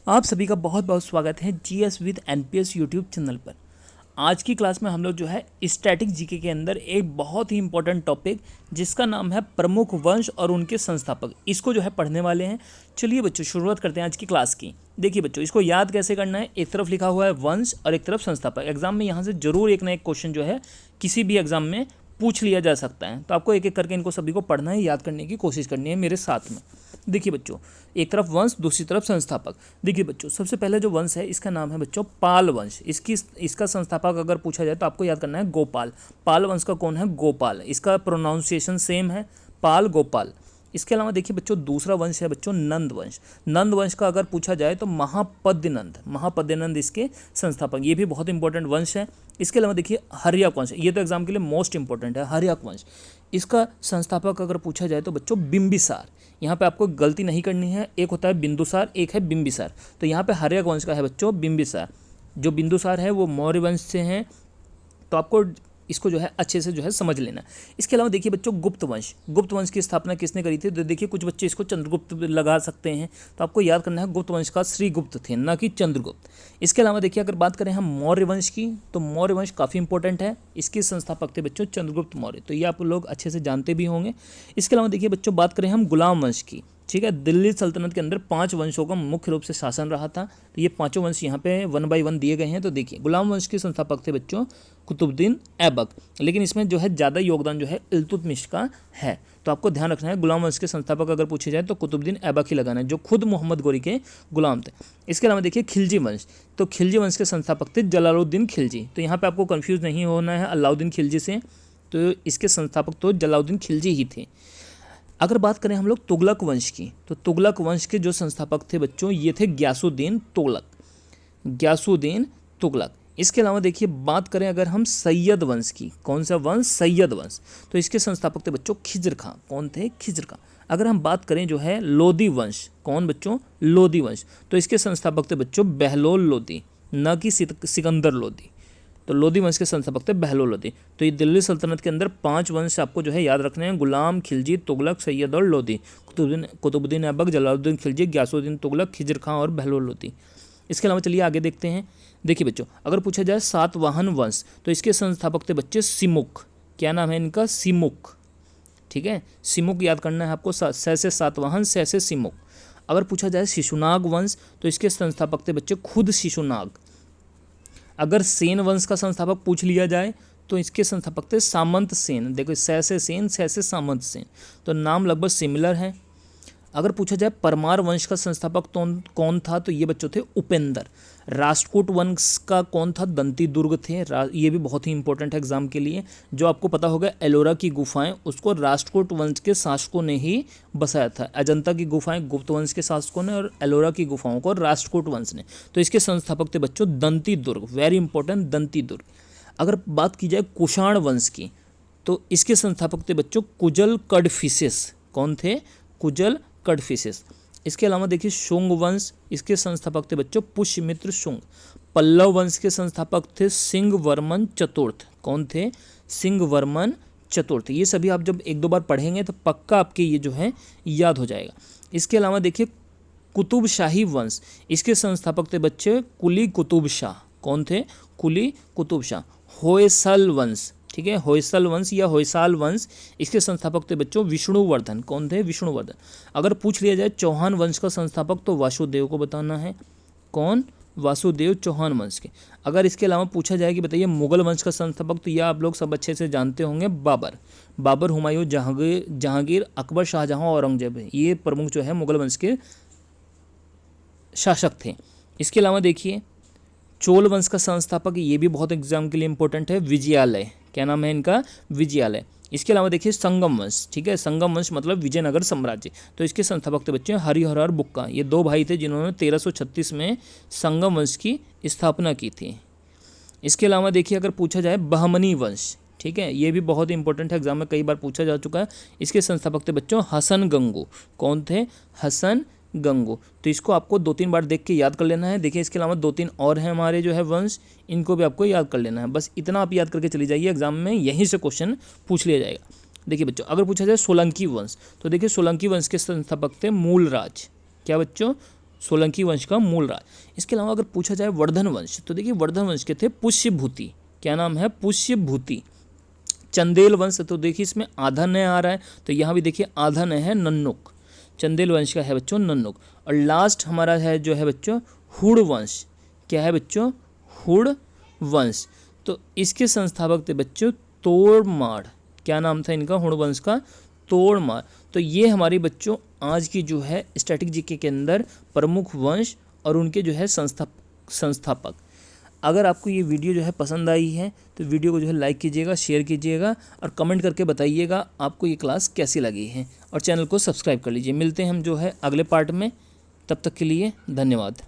आप सभी का बहुत बहुत स्वागत है GS with NPS YouTube channel पर। आज की क्लास में हम लोग जो है स्टैटिक जीके के अंदर एक बहुत ही इंपॉर्टेंट टॉपिक जिसका नाम है प्रमुख वंश और उनके संस्थापक, इसको जो है पढ़ने वाले हैं। चलिए बच्चों शुरुआत करते हैं आज की क्लास की। देखिए बच्चों, इसको याद कैसे करना है, एक तरफ लिखा हुआ है वंश और एक तरफ संस्थापक। एग्जाम में यहाँ से जरूर एक ना एक क्वेश्चन जो है किसी भी एग्जाम में पूछ लिया जा सकता है, तो आपको एक एक करके इनको सभी को पढ़ना है, याद करने की कोशिश करनी है मेरे साथ में। देखिए बच्चों, एक तरफ वंश दूसरी तरफ संस्थापक। देखिए बच्चों, सबसे पहले जो वंश है इसका नाम है बच्चों पाल वंश। इसका संस्थापक अगर पूछा जाए तो आपको याद करना है गोपाल। पाल वंश का कौन है? गोपाल। इसका प्रोनाउंसिएशन सेम है, पाल गोपाल। इसके अलावा देखिए बच्चों, दूसरा वंश है बच्चों नंद वंश। नंद वंश का अगर पूछा जाए तो महापद्यनंद इसके संस्थापक, ये भी बहुत इंपॉर्टेंट वंश है। इसके अलावा देखिए हर्यक वंश, ये तो एग्जाम के लिए मोस्ट इंपॉर्टेंट है, हर्यक वंश। इसका संस्थापक अगर पूछा जाए तो बच्चों बिंबिसार। यहाँ पे आपको गलती नहीं करनी है, एक होता है बिंदुसार, एक है बिंबिसार। तो यहाँ पे हर्यक वंश का है बच्चों बिंबिसार। जो बिंदुसार है वो मौर्य वंश से हैं, तो आपको इसको जो है अच्छे से जो है समझ लेना। इसके अलावा देखिए बच्चों गुप्त वंश की स्थापना किसने करी थी? तो देखिए कुछ बच्चे इसको चंद्रगुप्त लगा सकते हैं, तो आपको याद करना है गुप्त वंश का श्रीगुप्त थे, ना कि चंद्रगुप्त। इसके अलावा देखिए अगर बात करें हम मौर्य वंश की, तो मौर्य वंश काफ़ी इंपॉर्टेंट है। इसके संस्थापक थे बच्चों चंद्रगुप्त मौर्य, तो ये आप लोग अच्छे से जानते भी होंगे। इसके अलावा देखिए बच्चों बात करें हम गुलाम वंश की, ठीक है। दिल्ली सल्तनत के अंदर 5 वंशों का मुख्य रूप से शासन रहा था, तो ये 5 वंश यहाँ पे 1 बाय 1 दिए गए हैं। तो देखिए गुलाम वंश के संस्थापक थे बच्चों कुतुबुद्दीन ऐबक, लेकिन इसमें जो है ज़्यादा योगदान जो है इल्तुतमिश का है, तो आपको ध्यान रखना है। गुलाम वंश के संस्थापक अगर पूछे जाए तो कुतुबुद्दीन ऐबक ही लगाना है, जो खुद मोहम्मद गोरी के गुलाम थे। इसके अलावा देखिए खिलजी वंश, तो खिलजी वंश के संस्थापक थे जलालुद्दीन खिलजी। तो यहाँ पर आपको कन्फ्यूज़ नहीं होना है अलाउद्दीन खिलजी से, तो इसके संस्थापक तो जलालुद्दीन खिलजी ही थे। अगर बात करें हम लोग तुगलक वंश की, तो तुगलक वंश के जो संस्थापक थे बच्चों ये थे ग्यासुद्दीन तुगलक। इसके अलावा देखिए बात करें अगर हम सैयद वंश की, कौन सा वंश? सैयद वंश। तो इसके संस्थापक थे बच्चों खिज्र खां। कौन थे? खिज्र खां। अगर हम बात करें जो है लोदी वंश, कौन बच्चों? लोदी वंश। तो इसके संस्थापक थे बच्चों बहलोल लोदी, न कि सिकंदर लोदी। तो लोदी वंश के संस्थापक थे बहलोल लोदी। तो ये दिल्ली सल्तनत के अंदर 5 वंश आपको जो है याद रखने हैं, गुलाम, खिलजी, तुगलक, सैयद और लोदी। कुतुबुद्दीन ऐबक, जलालुद्दीन खिलजी, ग्यासुद्दीन तुगलक, खिज्र खां और बहलोल लोदी। इसके अलावा चलिए आगे देखते हैं। देखिए बच्चों, अगर पूछा जाए सातवाहन वंश, तो इसके संस्थापक थे बच्चे सिमुक। क्या नाम है इनका? सिमुक, ठीक है। सिमुक याद करना है आपको, स से सातवाहन, से सिमुक। अगर पूछा जाए शिशुनाग वंश, तो इसके संस्थापक थे बच्चे खुद शिशुनाग। अगर सेन वंश का संस्थापक पूछ लिया जाए तो इसके संस्थापक थे सामंत सेन। देखो से सेन, से सामंत सेन, तो नाम लगभग सिमिलर है। अगर पूछा जाए परमार वंश का संस्थापक कौन था, तो ये बच्चों थे उपेंद्र। राष्ट्रकूट वंश का कौन था? दंती दुर्ग थे। ये भी बहुत ही इंपॉर्टेंट है एग्जाम के लिए। जो आपको पता होगा एलोरा की गुफाएं, उसको राष्ट्रकूट वंश के शासकों ने ही बसाया था। अजंता की गुफाएं गुप्त वंश के शासकों ने और एलोरा की गुफाओं को राष्ट्रकूट वंश ने। तो इसके संस्थापक थे बच्चों दंती दुर्ग, वेरी इंपॉर्टेंट, दंती दुर्ग। अगर बात की जाए कुषाण वंश की, तो इसके संस्थापक थे बच्चों कुजल कडफिसेस। कौन थे? कुजल कडफिसेस। इसके अलावा देखिए शुंग वंश, इसके संस्थापक थे बच्चों पुष्यमित्र शुंग। पल्लव वंश के संस्थापक थे सिंह वर्मन चतुर्थ। कौन थे? सिंह वर्मन चतुर्थ। ये सभी आप जब 1-2 बार पढ़ेंगे तो पक्का आपके ये जो है याद हो जाएगा। इसके अलावा देखिए कुतुब शाही वंश, इसके संस्थापक थे बच्चे कुली कुतुब शाह। कौन थे? कुली कुतुब शाह। होयसल वंश, ठीक है, होयसल वंश या होयसाल वंश, इसके संस्थापक थे बच्चों विष्णुवर्धन। कौन थे? विष्णुवर्धन। अगर पूछ लिया जाए चौहान वंश का संस्थापक, तो वासुदेव को बताना है। कौन? वासुदेव चौहान वंश के। अगर इसके अलावा पूछा जाए कि बताइए मुगल वंश का संस्थापक, तो यह आप लोग सब अच्छे से जानते होंगे, बाबर, हुमायूं, जहांगीर, अकबर, शाहजहां, औरंगजेब, ये प्रमुख जो है मुगल वंश के शासक थे। इसके अलावा देखिए चोल वंश का संस्थापक, ये भी बहुत एग्जाम के लिए इंपॉर्टेंट है, विजयालय। क्या नाम है इनका? विजयालय। इसके अलावा देखिए संगम वंश, ठीक है, संगम वंश मतलब विजयनगर साम्राज्य। तो इसके संस्थापक थे बच्चे हरिहर और बुक्का। ये 2 भाई थे जिन्होंने 1336 में संगम वंश की स्थापना की थी। इसके अलावा देखिए अगर पूछा जाए बहमनी वंश, ठीक है, ये भी बहुत इंपॉर्टेंट है, एग्जाम में कई बार पूछा जा चुका है। इसके संस्थापक थे बच्चों हसन गंगू। कौन थे? हसन गंगू। तो इसको आपको 2-3 बार देख के याद कर लेना है। देखिए इसके अलावा 2-3 और हैं हमारे जो है वंश, इनको भी आपको याद कर लेना है। बस इतना आप याद करके चली जाइए, एग्जाम में यहीं से क्वेश्चन पूछ लिया जाएगा। देखिए बच्चों अगर पूछा जाए सोलंकी वंश, तो देखिए सोलंकी वंश के संस्थापक थे मूलराज। क्या बच्चों? सोलंकी वंश का मूल राज। इसके अलावा अगर पूछा जाए वर्धन वंश, तो देखिए वर्धन वंश के थे पुष्यभूति। क्या नाम है? पुष्यभूति। चंदेल वंश, तो देखिए इसमें आधा न आ रहा है, तो यहाँ भी देखिए आधा न है, नन्नुक। चंदेल वंश का है बच्चों नन्नुक। और लास्ट हमारा है जो है बच्चों हुड़ वंश। क्या है बच्चों? हुड़ वंश। तो इसके संस्थापक थे बच्चों तोड़माड़। क्या नाम था इनका? हुड़ वंश का तोड़माड़। तो ये हमारी बच्चों आज की जो है स्टैटिक जीके के अंदर प्रमुख वंश और उनके जो है संस्थापक। अगर आपको ये वीडियो जो है पसंद आई है तो वीडियो को जो है लाइक कीजिएगा, शेयर कीजिएगा और कमेंट करके बताइएगा आपको ये क्लास कैसी लगी है, और चैनल को सब्सक्राइब कर लीजिए। मिलते हैं हम जो है अगले पार्ट में, तब तक के लिए धन्यवाद।